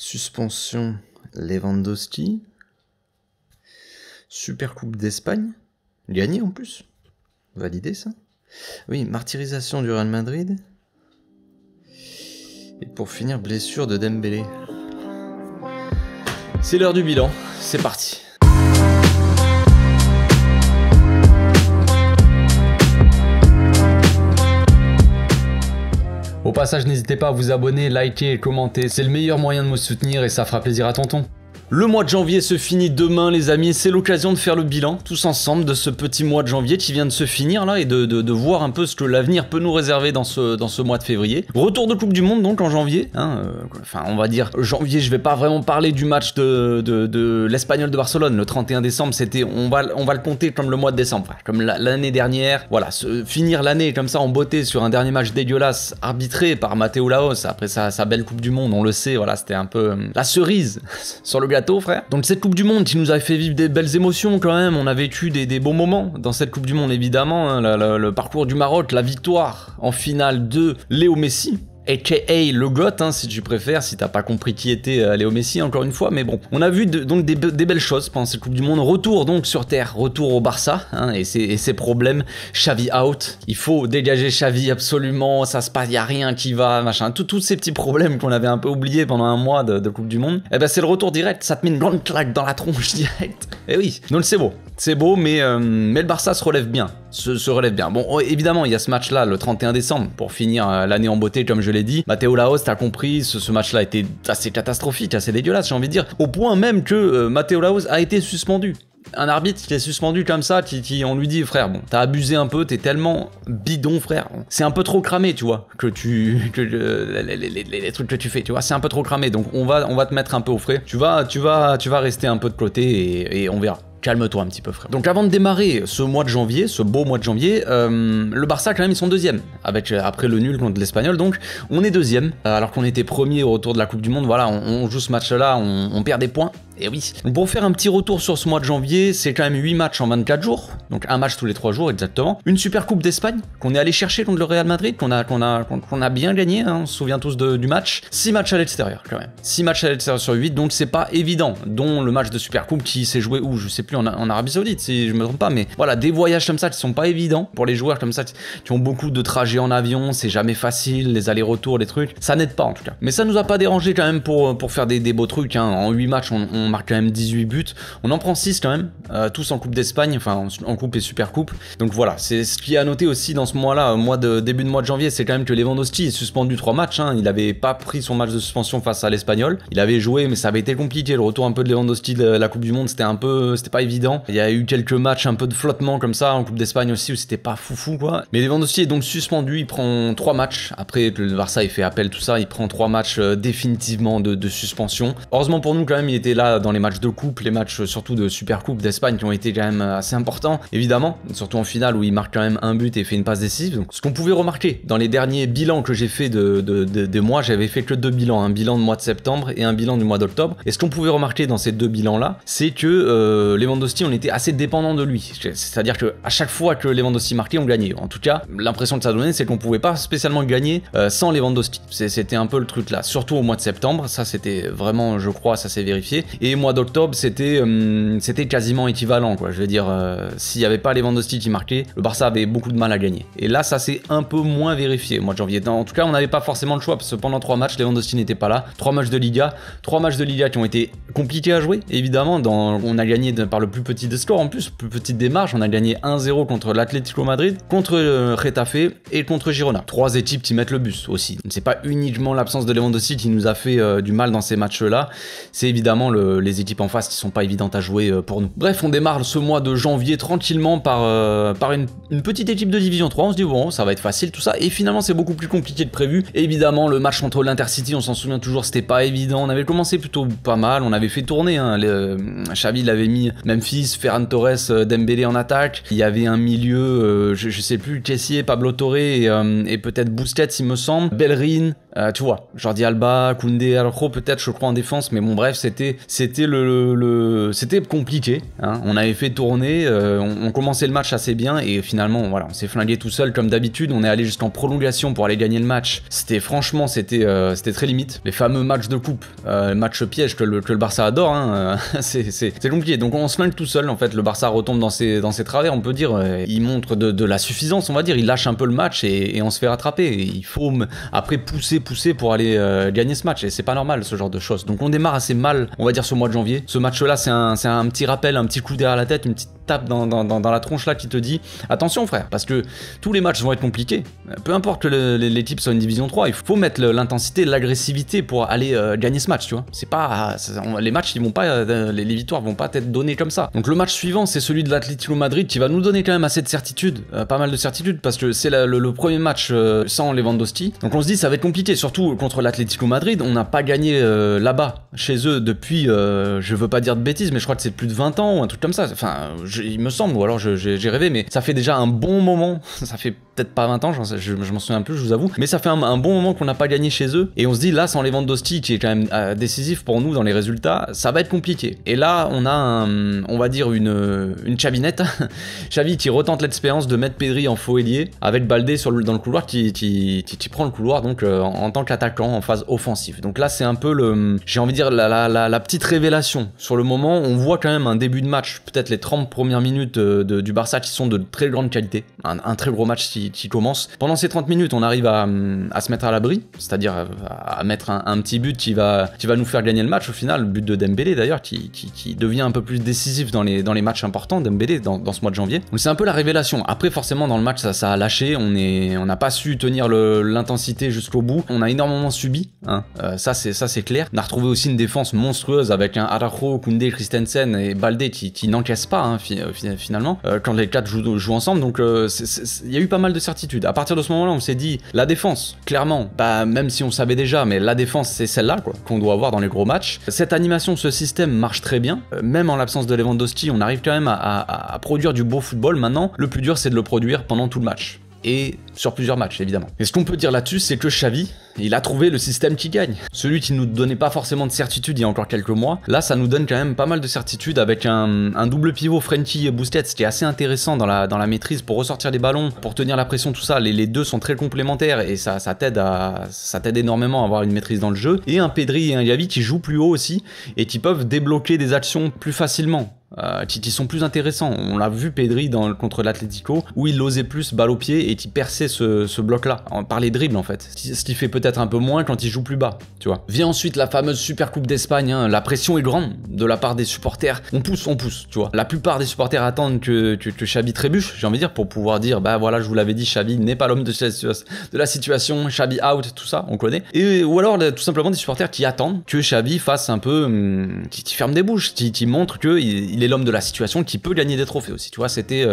Suspension Lewandowski. Super Coupe d'Espagne. Gagné en plus. Validé ça. Oui, martyrisation du Real Madrid. Et pour finir, blessure de Dembélé. C'est l'heure du bilan, c'est parti. Au passage, n'hésitez pas à vous abonner, liker et commenter, c'est le meilleur moyen de me soutenir et ça fera plaisir à tonton. Le mois de janvier se finit demain les amis, c'est l'occasion de faire le bilan tous ensemble de ce petit mois de janvier qui vient de se finir là et de voir un peu ce que l'avenir peut nous réserver dans ce mois de février. Retour de Coupe du Monde donc en janvier, hein, enfin on va dire janvier, je vais pas vraiment parler du match de l'Espagnol de Barcelone, le 31 décembre, c'était, on va le compter comme le mois de décembre, comme l'année dernière, voilà, finir l'année comme ça en beauté sur un dernier match dégueulasse arbitré par Mateu Laoz après sa belle Coupe du Monde, on le sait, voilà, c'était un peu la cerise sur le gâteau. Frère. Donc cette Coupe du Monde qui nous avait fait vivre des belles émotions quand même, on a vécu des bons moments dans cette Coupe du Monde évidemment, hein, le parcours du Maroc, la victoire en finale de Léo Messi, a.k.a. le GOAT, hein, si tu préfères, si t'as pas compris qui était Léo Messi encore une fois, mais bon, on a vu donc des belles choses pendant cette Coupe du Monde, retour donc sur terre, retour au Barça, hein, et ses problèmes, Xavi out, il faut dégager Xavi absolument, ça se passe, y a rien qui va, machin, tous ces petits problèmes qu'on avait un peu oubliés pendant un mois de Coupe du Monde, et ben c'est le retour direct, ça te met une grande claque dans la tronche direct, et oui, donc c'est beau, mais le Barça se relève bien, se relève bien. Bon, évidemment, il y a ce match-là, le 31 décembre, pour finir l'année en beauté, comme je l'ai dit. Mateu Laoz, t'as compris, ce match-là était assez catastrophique, assez dégueulasse, j'ai envie de dire. Au point même que Mateu Laoz a été suspendu. Un arbitre qui est suspendu comme ça, on lui dit, frère, bon, t'as abusé un peu, t'es tellement bidon, frère. C'est un peu trop cramé, tu vois, les trucs que tu fais, tu vois, c'est un peu trop cramé. Donc on va te mettre un peu au frais. Tu vas rester un peu de côté et on verra. Calme-toi un petit peu, frère. Donc avant de démarrer ce mois de janvier, ce beau mois de janvier, le Barça quand même ils sont deuxième, après le nul contre l'Espagnol, donc on est deuxième, alors qu'on était premier au retour de la Coupe du Monde, voilà, on joue ce match-là, on perd des points, et oui. Donc pour faire un petit retour sur ce mois de janvier, c'est quand même 8 matchs en 24 jours, donc un match tous les 3 jours exactement, une super Coupe d'Espagne, qu'on est allé chercher contre le Real Madrid, qu'on a bien gagné, hein, on se souvient tous du match, 6 matchs à l'extérieur quand même, 6 matchs à l'extérieur sur 8, donc c'est pas évident, dont le match de super Coupe qui s'est joué où, je sais plus, en Arabie Saoudite si je me trompe pas, mais voilà, des voyages comme ça qui sont pas évidents pour les joueurs comme ça qui ont beaucoup de trajets en avion, c'est jamais facile, les allers-retours, les trucs, ça n'aide pas en tout cas. Mais ça nous a pas dérangé quand même pour faire des beaux trucs, hein. En 8 matchs on marque quand même 18 buts, on en prend 6 quand même, tous en Coupe d'Espagne, enfin en Coupe et Super Coupe, donc voilà, c'est ce qui est à noter aussi dans ce mois-là, début de mois de janvier, c'est quand même que Lewandowski est suspendu 3 matchs, hein. Il avait pas pris son match de suspension face à l'Espagnol, il avait joué mais ça avait été compliqué, le retour un peu de Lewandowski de la Coupe du Monde, c'était pas évident. Il y a eu quelques matchs un peu de flottement comme ça en Coupe d'Espagne aussi où c'était pas foufou quoi. Mais Lewandowski est donc suspendu, il prend 3 matchs. Après que le Barça ait fait appel tout ça, il prend 3 matchs définitivement de suspension. Heureusement pour nous quand même, il était là dans les matchs de coupe, les matchs surtout de Super Coupe d'Espagne qui ont été quand même assez importants évidemment. Surtout en finale où il marque quand même un but et fait une passe décisive. Donc ce qu'on pouvait remarquer dans les derniers bilans que j'ai fait de mois, j'avais fait que 2 bilans, un bilan de mois de septembre et un bilan du mois d'octobre. Et ce qu'on pouvait remarquer dans ces 2 bilans là, c'est que Lewandowski on était assez dépendant de lui, c'est-à-dire que à chaque fois que Lewandowski marquait, on gagnait. En tout cas, l'impression que ça donnait, c'est qu'on pouvait pas spécialement gagner sans Lewandowski. C'était un peu le truc là, surtout au mois de septembre, ça c'était vraiment, je crois, ça s'est vérifié. Et mois d'octobre, c'était quasiment équivalent, quoi. Je veux dire, s'il y avait pas Lewandowski qui marquait, le Barça avait beaucoup de mal à gagner. Et là, ça s'est un peu moins vérifié au mois de janvier. En tout cas, on n'avait pas forcément le choix parce que pendant 3 matchs, Lewandowski n'était pas là. 3 matchs de Liga qui ont été compliqués à jouer, évidemment. On a gagné par le plus petit des scores en plus, plus petite démarche, on a gagné 1-0 contre l'Atlético Madrid, contre Getafe et contre Girona. 3 équipes qui mettent le bus aussi. C'est pas uniquement l'absence de Lewandowski qui nous a fait du mal dans ces matchs-là, c'est évidemment les équipes en face qui sont pas évidentes à jouer pour nous. Bref, on démarre ce mois de janvier tranquillement par une petite équipe de Division 3, on se dit bon, ça va être facile tout ça, et finalement c'est beaucoup plus compliqué que prévu. Et évidemment, le match contre l'Intercity, on s'en souvient toujours, c'était pas évident, on avait commencé plutôt pas mal, on avait fait tourner, hein, Xavi l'avait mis Memphis, Ferran Torres, Dembélé en attaque, il y avait un milieu, je sais plus, Kessié, Pablo Torre et peut-être Busquets il me semble, Bellerin, Tu vois, Jordi Alba, Koundé, Araujo peut-être, je crois en défense, mais bon bref, c'était compliqué. Hein. On avait fait tourner, on commençait le match assez bien et finalement voilà, on s'est flingué tout seul comme d'habitude. On est allé jusqu'en prolongation pour aller gagner le match. Franchement, c'était très limite. Les fameux matchs de coupe, match piège que le Barça adore. Hein, c'est compliqué. Donc on se flingue tout seul. En fait, le Barça retombe dans ses travers. On peut dire, il montre de la suffisance, on va dire. Il lâche un peu le match et on se fait rattraper. Et il faut après pousser pour aller gagner ce match. Et c'est pas normal ce genre de choses. Donc on démarre assez mal, on va dire, ce mois de janvier. Ce match-là, c'est un petit rappel, un petit coup derrière la tête, une petite tape dans la tronche là qui te dit attention frère, parce que tous les matchs vont être compliqués. Peu importe que l'équipe soit une division 3, il faut mettre l'intensité, l'agressivité pour aller gagner ce match, tu vois. C'est pas les matchs, ils vont pas les victoires vont pas être données comme ça. Donc le match suivant, c'est celui de l'Atlético Madrid qui va nous donner quand même assez de certitude, pas mal de certitude, parce que c'est le premier match sans Lewandowski. Donc on se dit ça va être compliqué, surtout contre l'Atlético Madrid. On n'a pas gagné là-bas chez eux depuis, je veux pas dire de bêtises, mais je crois que c'est plus de 20 ans ou un truc comme ça. Enfin, il me semble, ou alors j'ai rêvé, mais ça fait déjà un bon moment. Ça fait peut-être pas 20 ans, je m'en souviens plus, je vous avoue, mais ça fait un bon moment qu'on n'a pas gagné chez eux. Et on se dit là, sans Lewandowski, qui est quand même décisif pour nous dans les résultats, ça va être compliqué. Et là, on a on va dire une Xavinette, Xavi qui retente l'expérience de mettre Pedri en faux ailier avec Baldé dans le couloir qui prend le couloir donc en tant qu'attaquant en phase offensive. Donc là, c'est un peu j'ai envie de dire la petite révélation. Sur le moment, on voit quand même un début de match, peut-être les 30 premières minutes du Barça qui sont de très grande qualité. Un très gros match qui commence. Pendant ces 30 minutes, on arrive à se mettre à l'abri, c'est-à-dire à mettre un petit but qui va nous faire gagner le match au final, le but de Dembélé d'ailleurs, qui devient un peu plus décisif dans les matchs importants, Dembélé, dans ce mois de janvier. Donc c'est un peu la révélation. Après, forcément, dans le match, ça a lâché, on n'a pas su tenir l'intensité jusqu'au bout, on a énormément subi, hein. Ça c'est clair. On a retrouvé aussi une défense monstrueuse avec un Araujo, Koundé, Christensen et Baldé qui n'encaissent pas, hein, finalement, quand les 4 jouent ensemble. Donc il y a eu pas mal de certitudes. À partir de ce moment-là, on s'est dit, la défense, clairement, bah, même si on savait déjà, mais la défense, c'est celle-là qu'on doit avoir dans les gros matchs. Cette animation, ce système marche très bien. Même en l'absence de Lewandowski, on arrive quand même à produire du beau football. Maintenant, le plus dur, c'est de le produire pendant tout le match. Et sur plusieurs matchs, évidemment. Et ce qu'on peut dire là-dessus, c'est que Xavi, il a trouvé le système qui gagne. Celui qui nous donnait pas forcément de certitude il y a encore quelques mois, là, ça nous donne quand même pas mal de certitude avec un double pivot Frenkie et Busquets qui est assez intéressant dans la maîtrise pour ressortir les ballons, pour tenir la pression, tout ça. Les deux sont très complémentaires et ça t'aide énormément à avoir une maîtrise dans le jeu. Et un Pedri et un Gavi qui jouent plus haut aussi et qui peuvent débloquer des actions plus facilement. Qui sont plus intéressants. On l'a vu Pedri contre l'Atlético où il osait plus balle au pied et qui perçait ce bloc là par les dribbles en fait, ce qui fait peut-être un peu moins quand il joue plus bas, tu vois. Vient ensuite la fameuse Super Coupe d'Espagne, hein. La pression est grande de la part des supporters, on pousse, tu vois. La plupart des supporters attendent que Xavi trébuche, j'ai envie de dire, pour pouvoir dire bah voilà, je vous l'avais dit, Xavi n'est pas l'homme de la situation, Xavi out, tout ça on connaît. Ou alors tout simplement des supporters qui attendent que Xavi fasse un peu qui ferme des bouches, qui montre que il est l'homme de la situation, qui peut gagner des trophées aussi, tu vois. C'était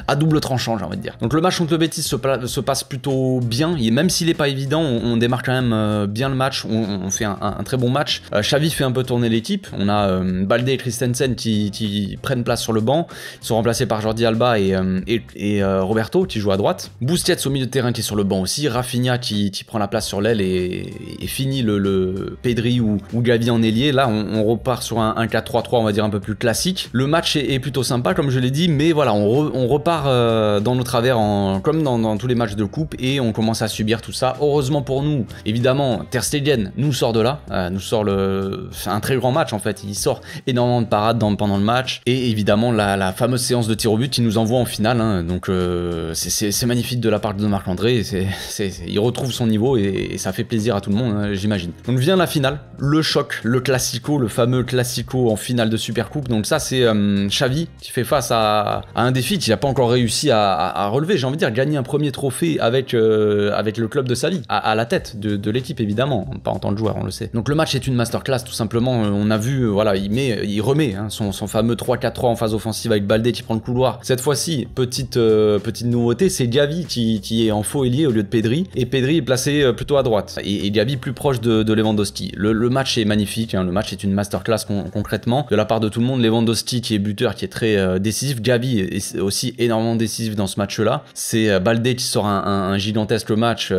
à double tranchant, j'ai envie de dire. Donc le match contre le Betis se passe plutôt bien, et même s'il est pas évident, on démarre quand même bien le match, on fait un très bon match. Xavi fait un peu tourner l'équipe, on a Baldé et Christensen qui prennent place sur le banc, ils sont remplacés par Jordi Alba et Roberto qui joue à droite, Busquets au milieu de terrain qui est sur le banc aussi, Rafinha qui prend la place sur l'aile et finit le Pedri ou Gavi en ailier. Là on repart sur un 4-3-3, on va dire un peu plus classique. Le match est plutôt sympa comme je l'ai dit, mais voilà, on repart dans nos travers comme dans tous les matchs de coupe et on commence à subir tout ça. Heureusement pour nous, évidemment, Ter Stegen nous sort de là, c'est un très grand match en fait, il sort énormément de parades pendant le match et évidemment la fameuse séance de tir au but qui nous envoie en finale, hein. Donc c'est magnifique de la part de Marc-André, il retrouve son niveau et ça fait plaisir à tout le monde, hein, j'imagine. Donc vient la finale, le choc, le classico, le fameux classico en finale de Supercoupe. Donc ça c'est Xavi qui fait face à un défi qu'il n'a pas encore réussi à relever, j'ai envie de dire, gagner un premier trophée avec le club de sa vie, à la tête de l'équipe évidemment, pas en tant que joueur, on le sait. Donc le match est une masterclass tout simplement, on a vu, voilà, il remet hein, son fameux 3-4-3 en phase offensive avec Baldé qui prend le couloir. Cette fois-ci, petite nouveauté, c'est Gavi qui est en faux ailier au lieu de Pedri, et Pedri est placé plutôt à droite, et Gavi plus proche de Lewandowski. Le match est magnifique, hein, le match est une masterclass concrètement, de la part de tout le monde. Lewandowski aussi qui est buteur, qui est très décisif. Gavi est aussi énormément décisif dans ce match-là. C'est Baldé qui sort un gigantesque match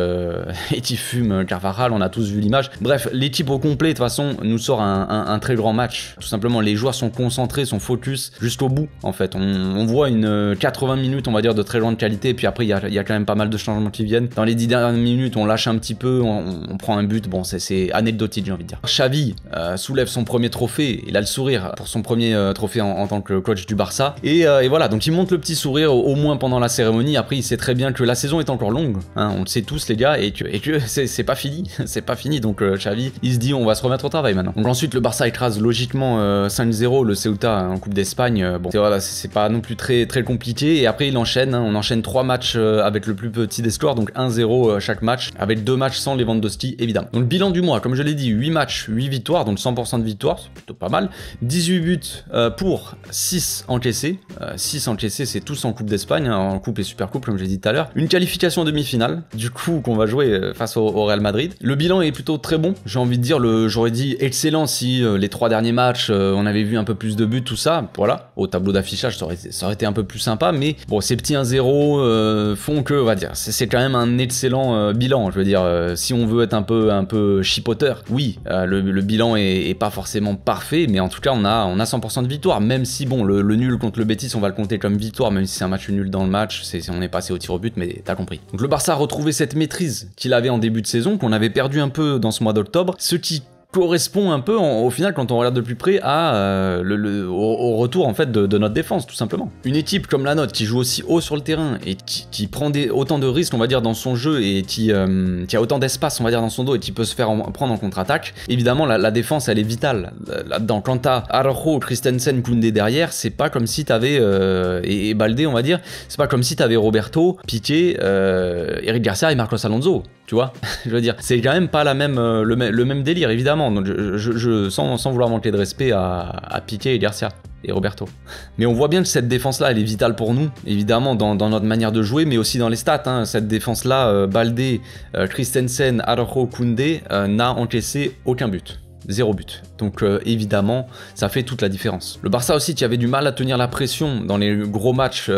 et qui fume Carvajal, on a tous vu l'image. Bref, l'équipe au complet, de toute façon, nous sort un très grand match. Tout simplement, les joueurs sont concentrés, sont focus jusqu'au bout, en fait. On voit une 80 minutes, on va dire, de très grande qualité, et puis après, il y a quand même pas mal de changements qui viennent. Dans les 10 dernières minutes, on lâche un petit peu, on prend un but, bon, c'est anecdotique, j'ai envie de dire. Xavi soulève son premier trophée, il a le sourire pour son premier trophée en tant que coach du Barça, et voilà, donc il monte le petit sourire, au moins pendant la cérémonie. Après, il sait très bien que la saison est encore longue, hein, on le sait tous, les gars, et que c'est pas fini, c'est pas fini, donc Xavi, il se dit, on va se remettre au travail maintenant. Donc ensuite, le Barça écrase logiquement 5-0 le Ceuta en Coupe d'Espagne, bon, voilà, c'est pas non plus très compliqué, et après il enchaîne, hein, on enchaîne 3 matchs avec le plus petit des scores, donc 1-0 chaque match, avec 2 matchs sans Lewandowski évidemment. Donc le bilan du mois, comme je l'ai dit, 8 matchs, 8 victoires, donc 100% de victoire, c'est plutôt pas mal. 18 buts pour 6 encaissés. 6 encaissés, c'est tous en Coupe d'Espagne, hein, en Coupe et Super Coupe, comme j'ai dit tout à l'heure. Une qualification en demi-finale, du coup, qu'on va jouer face au Real Madrid. Le bilan est plutôt très bon, j'ai envie de dire, j'aurais dit excellent si les 3 derniers matchs, on avait vu un peu plus de buts, tout ça. Voilà, au tableau d'affichage, ça aurait été un peu plus sympa, mais bon, ces petits 1-0 font que, on va dire, c'est quand même un excellent bilan, je veux dire, si on veut être un peu chipoteur, oui, le bilan est pas forcément parfait, mais en tout cas, on a 100% de victoire, même si, bon, le nul contre le Betis, on va le compter comme victoire, même si c'est un match nul dans le match, on est passé au tir au but, mais t'as compris. Donc le Barça a retrouvé cette maîtrise qu'il avait en début de saison, qu'on avait perdu un peu dans ce mois d'octobre, ce qui correspond un peu au final, quand on regarde de plus près, au retour en fait de notre défense, tout simplement. Une équipe comme la nôtre qui joue aussi haut sur le terrain et qui prend autant de risques, on va dire, dans son jeu, et qui a autant d'espace, on va dire, dans son dos, et qui peut se faire prendre en contre-attaque, évidemment la défense elle est vitale là-dedans. Quand t'as Araujo, Christensen, Koundé derrière, c'est pas comme si t'avais et Baldé, on va dire, c'est pas comme si t'avais Roberto, Piqué, Eric Garcia et Marcos Alonso. Tu vois, je veux dire, c'est quand même pas le même délire, évidemment. Donc sans vouloir manquer de respect à Piqué et Garcia et Roberto. Mais on voit bien que cette défense-là, elle est vitale pour nous, évidemment, dans notre manière de jouer, mais aussi dans les stats. Hein. Cette défense-là, Baldé, Christensen, Araujo, Koundé, n'a encaissé aucun but. 0 but. Donc évidemment, ça fait toute la différence. Le Barça aussi qui avait du mal à tenir la pression dans les gros matchs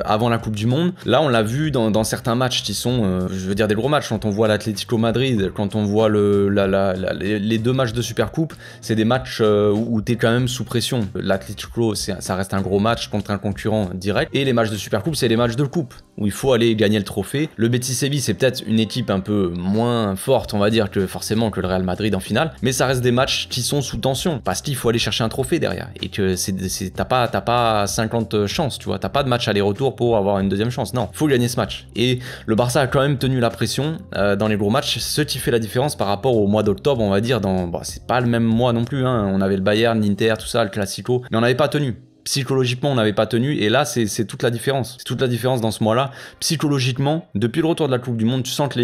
avant la Coupe du Monde. Là, on l'a vu dans certains matchs qui sont, je veux dire, des gros matchs. Quand on voit l'Atlético Madrid, quand on voit les 2 matchs de Super Coupe, c'est des matchs où t'es quand même sous pression. L'Atlético, ça reste un gros match contre un concurrent direct. Et les matchs de Super Coupe, c'est les matchs de coupe où il faut aller gagner le trophée. Le Betis Séville, c'est peut-être une équipe un peu moins forte, on va dire, que le Real Madrid en finale, mais ça reste des matchs qui sont sous tension, parce qu'il faut aller chercher un trophée derrière, et que t'as pas 50 chances, tu vois, t'as pas de match aller-retour pour avoir une deuxième chance, non, faut gagner ce match. Et le Barça a quand même tenu la pression dans les gros matchs, ce qui fait la différence par rapport au mois d'octobre, on va dire, c'est pas le même mois non plus, hein. On avait le Bayern, l'Inter, tout ça, le Classico, mais on n'avait pas tenu. Psychologiquement, on n'avait pas tenu, et là, c'est toute la différence. C'est toute la différence dans ce mois-là. Psychologiquement, depuis le retour de la Coupe du Monde, tu sens que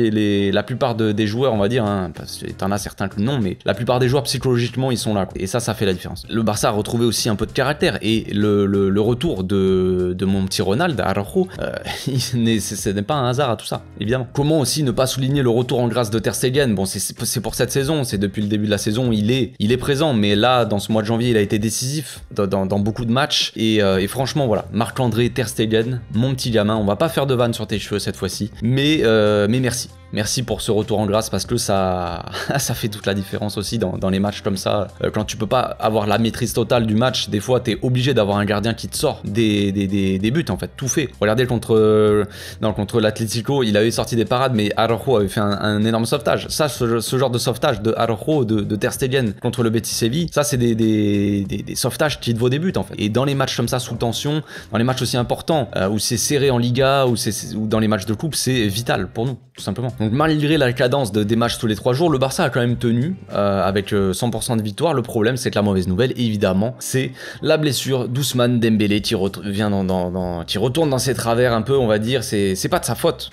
la plupart des joueurs, on va dire, hein, parce que t'en as certains que non, mais la plupart des joueurs, psychologiquement, ils sont là. Et ça fait la différence. Le Barça a retrouvé aussi un peu de caractère, et le retour de mon petit Ronald, Araujo, ce n'est pas un hasard à tout ça, évidemment. Comment aussi ne pas souligner le retour en grâce de Ter Stegen? Bon, c'est pour cette saison, c'est depuis le début de la saison, il est présent, mais là, dans ce mois de janvier, il a été décisif dans beaucoup de matchs. Et franchement, voilà, Marc-André Ter Stegen, mon petit gamin, on va pas faire de vanne sur tes cheveux cette fois-ci, mais merci. Merci pour ce retour en grâce, parce que ça fait toute la différence aussi dans les matchs comme ça. Quand tu peux pas avoir la maîtrise totale du match, des fois t'es obligé d'avoir un gardien qui te sort des buts en fait, tout fait. Regardez contre l'Atlético, il avait sorti des parades, mais Araujo avait fait un énorme sauvetage. Ça, ce genre de sauvetage de Araujo, de Ter Stegen contre le Betis Séville, ça c'est des sauvetages qui te vaut des buts en fait. Et dans les matchs comme ça sous tension, dans les matchs aussi importants, où c'est serré en Liga, ou dans les matchs de coupe, c'est vital pour nous, tout simplement. Donc malgré la cadence des matchs tous les 3 jours, le Barça a quand même tenu avec 100% de victoire. Le problème, c'est que la mauvaise nouvelle, évidemment, c'est la blessure d'Ousmane Dembélé qui retourne dans ses travers un peu, on va dire. C'est pas de sa faute,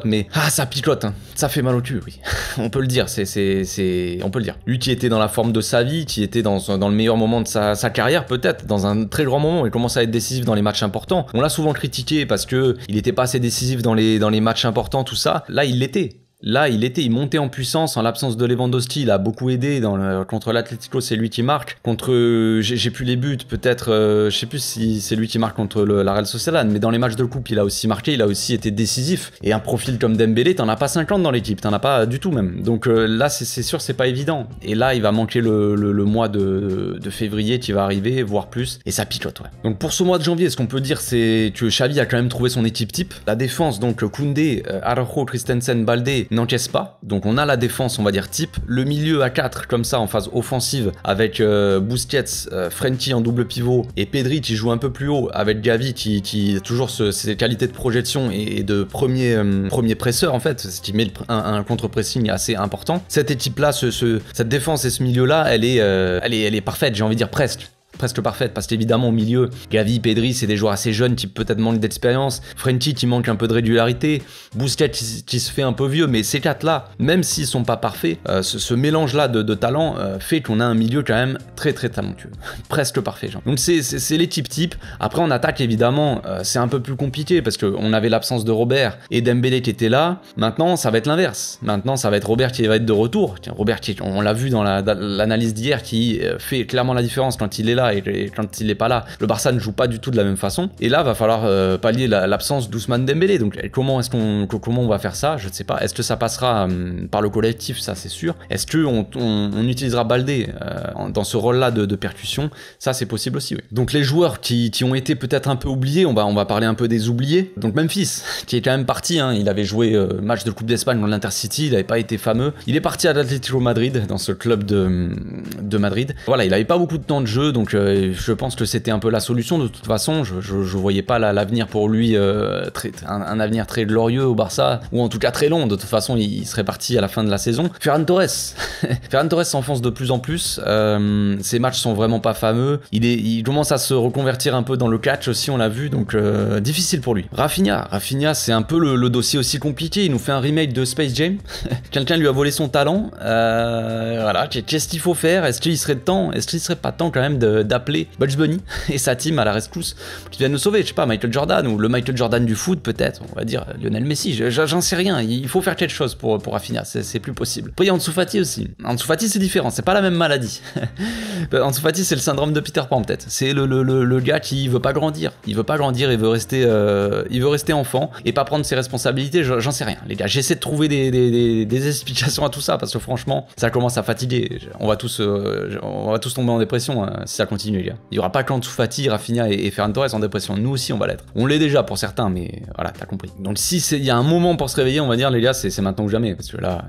mais ça picote, hein. Ça fait mal au cul, oui. On peut le dire, on peut le dire. Lui qui était dans la forme de sa vie, qui était dans le meilleur moment de sa carrière, peut-être, dans un très grand moment, il commence à être décisif dans les matchs importants. On l'a souvent critiqué parce que il était pas assez décisif dans les matchs importants, tout ça. Là, il l'était. Là, il montait en puissance en l'absence de Lewandowski, il a beaucoup aidé contre l'Atlético, c'est lui qui marque. Contre, j'ai plus les buts, peut-être, je sais plus si c'est lui qui marque contre la Real Sociedad, mais dans les matchs de coupe, il a aussi marqué, il a aussi été décisif. Et un profil comme Dembélé, t'en as pas 50 dans l'équipe, t'en as pas du tout même. Donc là, c'est sûr, c'est pas évident. Et là, il va manquer le mois de février qui va arriver, voire plus, et ça picote, ouais. Donc pour ce mois de janvier, ce qu'on peut dire, c'est que Xavi a quand même trouvé son équipe type. La défense, donc Koundé, Araujo, Christensen, Baldé, n'encaisse pas, donc on a la défense on va dire type, le milieu à 4 comme ça en phase offensive avec Busquets, Frenkie en double pivot et Pedri qui joue un peu plus haut avec Gavi qui a toujours ses qualités de projection et de premier presseur en fait, ce qui met un contre-pressing assez important. Cette équipe là, cette défense et ce milieu là, elle est parfaite, j'ai envie de dire presque parfaite, parce qu'évidemment au milieu, Gavi, Pedri, c'est des joueurs assez jeunes qui peut-être manquent d'expérience, Frenkie qui manque un peu de régularité, Busquets qui se fait un peu vieux, mais ces quatre-là, même s'ils sont pas parfaits, ce mélange-là de talent fait qu'on a un milieu quand même très talentueux, presque parfait, genre. Donc c'est l'équipe type. Après en attaque évidemment, c'est un peu plus compliqué parce qu'on avait l'absence de Robert et Dembélé qui étaient là. Maintenant ça va être l'inverse. Maintenant ça va être Robert qui va être de retour. Robert on l'a vu dans l'analyse d'hier, qui fait clairement la différence quand il est là et quand il n'est pas là. Le Barça ne joue pas du tout de la même façon. Et là, va falloir pallier l'absence d'Ousmane Dembélé. Donc, comment on va faire ça? Je ne sais pas. Est-ce que ça passera par le collectif? Ça, c'est sûr. Est-ce qu'on utilisera Baldé dans ce rôle-là de percussion? Ça, c'est possible aussi, oui. Donc, les joueurs qui ont été peut-être un peu oubliés, on va parler un peu des oubliés. Donc, Memphis, qui est quand même parti. Hein, il avait joué match de Coupe d'Espagne dans l'Intercity. Il n'avait pas été fameux. Il est parti à l'Atlético Madrid, dans ce club de Madrid. Voilà, il n'avait pas beaucoup de temps de jeu. Donc, je pense que c'était un peu la solution. De toute façon, je voyais pas l'avenir pour lui, un avenir très glorieux au Barça, ou en tout cas très long. De toute façon, il serait parti à la fin de la saison. Ferran Torres Ferran Torres s'enfonce de plus en plus. Ses matchs sont vraiment pas fameux. Il commence à se reconvertir un peu dans le catch aussi, on l'a vu, donc difficile pour lui. Rafinha, c'est un peu le dossier aussi compliqué. Il nous fait un remake de Space Jam. Quelqu'un lui a volé son talent. Voilà, qu'est-ce qu'il faut faire? Est-ce qu'il serait pas temps quand même d'appeler Bugs Bunny et sa team à la rescousse qui viennent nous sauver? Je sais pas, Michael Jordan, ou le Michael Jordan du foot peut-être, on va dire Lionel Messi, j'en sais rien. Il faut faire quelque chose pour Rafinha, c'est plus possible. Après il y a Ansu Fati aussi. Ansu Fati c'est différent, c'est pas la même maladie. Ansu Fati c'est le syndrome de Peter Pan peut-être. C'est le gars qui veut pas grandir. Il veut pas grandir, il veut rester enfant et pas prendre ses responsabilités. J'en sais rien les gars. J'essaie de trouver des explications à tout ça parce que franchement ça commence à fatiguer. On va tous tomber en dépression si ça continue les gars. Il y aura pas qu'Ansu Fati, Rafinha et Ferran Torres en dépression. Nous aussi on va l'être. On l'est déjà pour certains, mais voilà, t'as compris. Donc si il y a un moment pour se réveiller, on va dire les gars, c'est maintenant ou jamais, parce que là,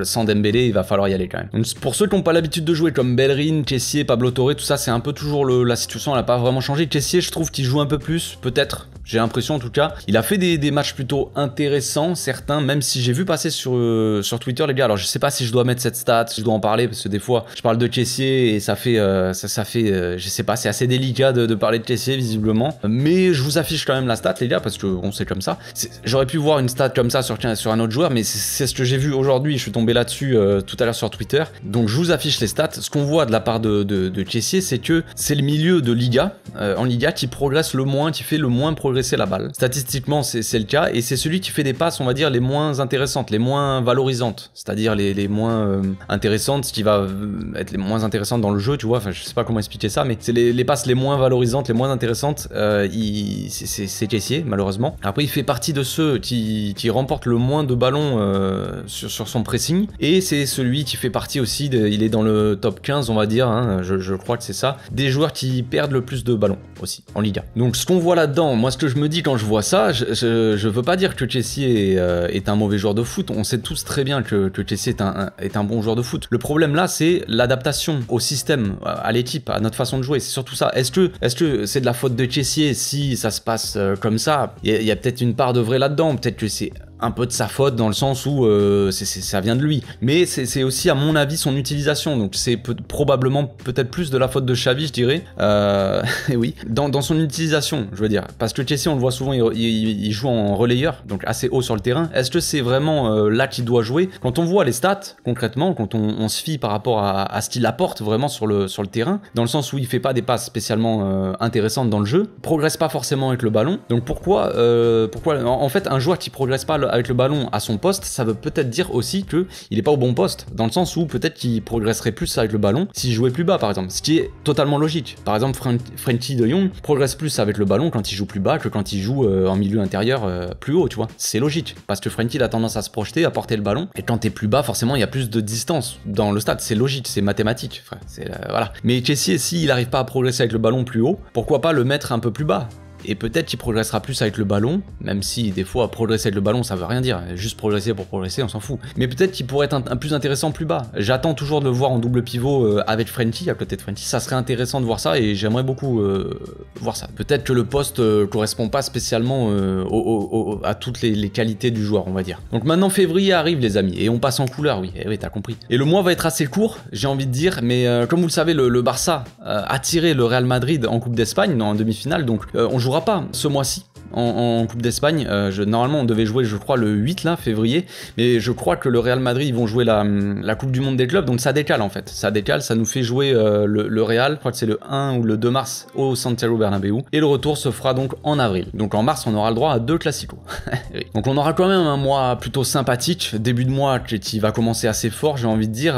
sans Dembélé, il va falloir y aller quand même. Donc pour ceux qui n'ont pas l'habitude de jouer comme Bellerin, Kessié, Pablo Torre, tout ça, c'est un peu toujours la situation, elle n'a pas vraiment changé. Kessié, je trouve qu'il joue un peu plus, peut-être. J'ai l'impression en tout cas. Il a fait des matchs plutôt intéressants, certains, même si j'ai vu passer sur Twitter les gars. Alors je sais pas si je dois mettre cette stat, si je dois en parler, parce que des fois je parle de Kessié et ça fait je sais pas, c'est assez délicat de parler de Kessié visiblement. Mais je vous affiche quand même la stat les gars, parce que on sait comme ça. J'aurais pu voir une stat comme ça sur un autre joueur, mais c'est ce que j'ai vu aujourd'hui. Je suis tombé là-dessus tout à l'heure sur Twitter. Donc je vous affiche les stats. Ce qu'on voit de la part de Kessié, c'est que c'est le milieu de Liga, en Liga, qui progresse le moins, qui fait le moins progresser la balle. Statistiquement, c'est le cas, et c'est celui qui fait des passes, on va dire, les moins intéressantes, les moins valorisantes, c'est-à-dire les moins intéressantes, ce qui va être les moins intéressantes dans le jeu, tu vois, enfin je sais pas comment expliquer ça, mais c'est les passes les moins valorisantes, les moins intéressantes, c'est Kessié, malheureusement. Après, il fait partie de ceux qui remportent le moins de ballons sur son pressing, et c'est celui qui fait partie aussi, il est dans le top 15, on va dire, hein, je crois que c'est ça, des joueurs qui perdent le plus de ballons aussi, en Liga. Donc ce qu'on voit là-dedans, moi ce que je me dis quand je vois ça, je veux pas dire que Kessié est un mauvais joueur de foot, on sait tous très bien que Kessié est un bon joueur de foot. Le problème là, c'est l'adaptation au système, à l'équipe, à notre façon de jouer, c'est surtout ça. Est-ce que c'est de la faute de Kessié si ça se passe comme ça? Il y a peut-être une part de vrai là-dedans, peut-être que c'est un peu de sa faute dans le sens où ça vient de lui, mais c'est aussi à mon avis son utilisation, donc c'est probablement peut-être plus de la faute de Xavi, je dirais, et oui, dans son utilisation, je veux dire, parce que Kessié on le voit souvent, il joue en relayeur, donc assez haut sur le terrain. Est-ce que c'est vraiment là qu'il doit jouer? Quand on voit les stats concrètement, quand on se fie par rapport à ce qu'il apporte vraiment sur le terrain, dans le sens où il fait pas des passes spécialement intéressantes dans le jeu, progresse pas forcément avec le ballon, donc pourquoi en fait un joueur qui progresse pas avec le ballon à son poste, ça veut peut-être dire aussi qu'il n'est pas au bon poste, dans le sens où peut-être qu'il progresserait plus avec le ballon s'il jouait plus bas par exemple, ce qui est totalement logique. Par exemple, Frenkie de Jong progresse plus avec le ballon quand il joue plus bas que quand il joue en milieu intérieur plus haut, tu vois. C'est logique, parce que Frenkie a tendance à se projeter, à porter le ballon, et quand t'es plus bas, forcément, il y a plus de distance dans le stade, c'est logique, c'est mathématique, frère. Voilà. Mais Kessie, s'il n'arrive pas à progresser avec le ballon plus haut, pourquoi pas le mettre un peu plus bas? Et peut-être qu'il progressera plus avec le ballon, même si des fois progresser avec le ballon ça veut rien dire, juste progresser pour progresser on s'en fout. Mais peut-être qu'il pourrait être un plus intéressant plus bas. J'attends toujours de le voir en double pivot avec Frenkie, à côté de Frenkie, ça serait intéressant de voir ça et j'aimerais beaucoup voir ça. Peut-être que le poste correspond pas spécialement à toutes les qualités du joueur on va dire. Donc maintenant février arrive les amis, et on passe en couleur, oui, oui t'as compris. Et le mois va être assez court, j'ai envie de dire, mais comme vous le savez le Barça a tiré le Real Madrid en Coupe d'Espagne, en demi-finale, donc on jouera pas ce mois-ci en Coupe d'Espagne. Normalement on devait jouer je crois le 8 là, février, mais je crois que le Real Madrid ils vont jouer la Coupe du Monde des clubs, donc ça décale en fait, ça décale, ça nous fait jouer le Real, je crois que c'est le 1 ou le 2 mars au Santiago Bernabéu, et le retour se fera donc en avril. Donc en mars on aura le droit à 2 classicos. Oui. Donc on aura quand même un mois plutôt sympathique, début de mois qui va commencer assez fort, j'ai envie de dire,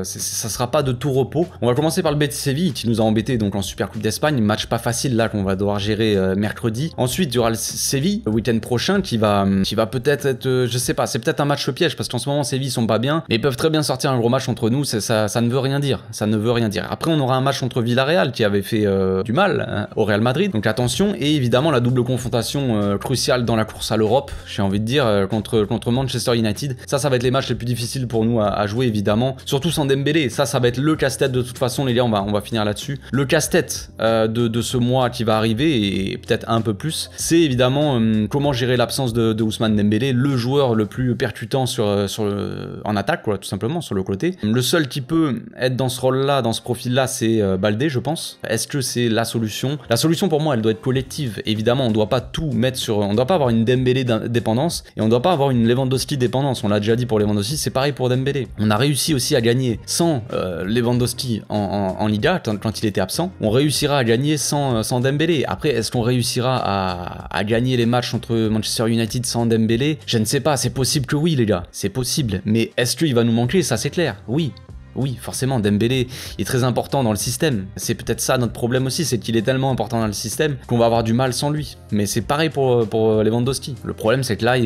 ça sera pas de tout repos. On va commencer par le Betis Séville qui nous a embêté donc en Super Coupe d'Espagne, match pas facile là qu'on va devoir gérer mercredi. Ensuite il y aura le Séville le week-end prochain qui va peut-être être, je sais pas, c'est peut-être un match piège parce qu'en ce moment Séville sont pas bien, mais ils peuvent très bien sortir un gros match contre nous, ça ne veut rien dire, ça ne veut rien dire. Après on aura un match contre Villarreal qui avait fait du mal hein, au Real Madrid, donc attention, et évidemment la double confrontation cruciale dans la course à l'Europe, j'ai envie de dire, contre Manchester United. Ça va être les matchs les plus difficiles pour nous à jouer évidemment, surtout sans Dembélé, ça va être le casse-tête de toute façon les gars, on va finir là-dessus. Le casse-tête de ce mois qui va arriver, et peut-être un peu plus, c'est évidemment comment gérer l'absence de Ousmane Dembélé, le joueur le plus percutant en attaque, quoi, tout simplement, sur le côté. Le seul qui peut être dans ce rôle-là, dans ce profil-là, c'est Baldé, je pense. Est-ce que c'est la solution? La solution pour moi, elle doit être collective. Évidemment, on doit pas tout mettre sur... On doit pas avoir une Dembélé dépendance, et on doit pas avoir une Lewandowski dépendance. On l'a déjà dit pour Lewandowski, c'est pareil pour Dembélé. On a réussi aussi à gagner sans Lewandowski en Liga, quand il était absent. On réussira à gagner sans Dembélé. Après, est-ce qu'on réussira à gagner les matchs contre Manchester United sans Dembélé? Je ne sais pas, c'est possible que oui les gars, c'est possible, mais est-ce qu'il va nous manquer? Ça c'est clair, oui. Oui, forcément, Dembélé est très important dans le système. C'est peut-être ça notre problème aussi, c'est qu'il est tellement important dans le système qu'on va avoir du mal sans lui. Mais c'est pareil pour Lewandowski. Le problème, c'est que là,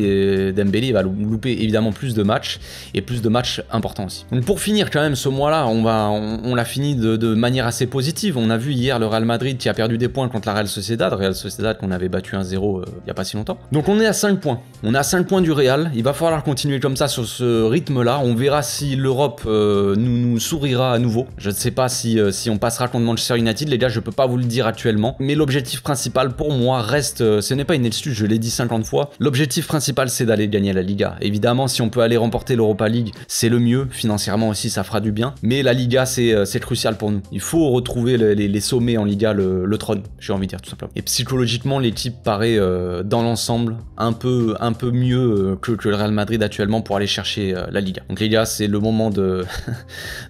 Dembélé va louper évidemment plus de matchs, et plus de matchs importants aussi. Donc pour finir quand même ce mois-là, on l'a fini de manière assez positive. On a vu hier le Real Madrid qui a perdu des points contre la Real Sociedad qu'on avait battu 1-0 il n'y a pas si longtemps. Donc on est à 5 points. On est à 5 points du Real. Il va falloir continuer comme ça sur ce rythme-là. On verra si l'Europe nous sourira à nouveau. Je ne sais pas si on passera contre Manchester United, les gars, je peux pas vous le dire actuellement. Mais l'objectif principal pour moi reste, ce n'est pas une excuse, je l'ai dit 50 fois. L'objectif principal, c'est d'aller gagner la Liga. Évidemment, si on peut aller remporter l'Europa League, c'est le mieux. Financièrement aussi, ça fera du bien. Mais la Liga, c'est crucial pour nous. Il faut retrouver les sommets en Liga, le trône, j'ai envie de dire tout simplement. Et psychologiquement, l'équipe paraît dans l'ensemble un peu mieux que le Real Madrid actuellement pour aller chercher la Liga. Donc les gars, c'est le moment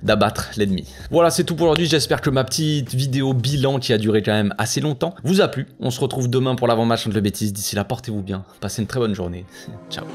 d'abattre l'ennemi. Voilà, c'est tout pour aujourd'hui. J'espère que ma petite vidéo bilan qui a duré quand même assez longtemps vous a plu. On se retrouve demain pour l'avant-match contre le Betis. D'ici là, portez-vous bien. Passez une très bonne journée. Ciao.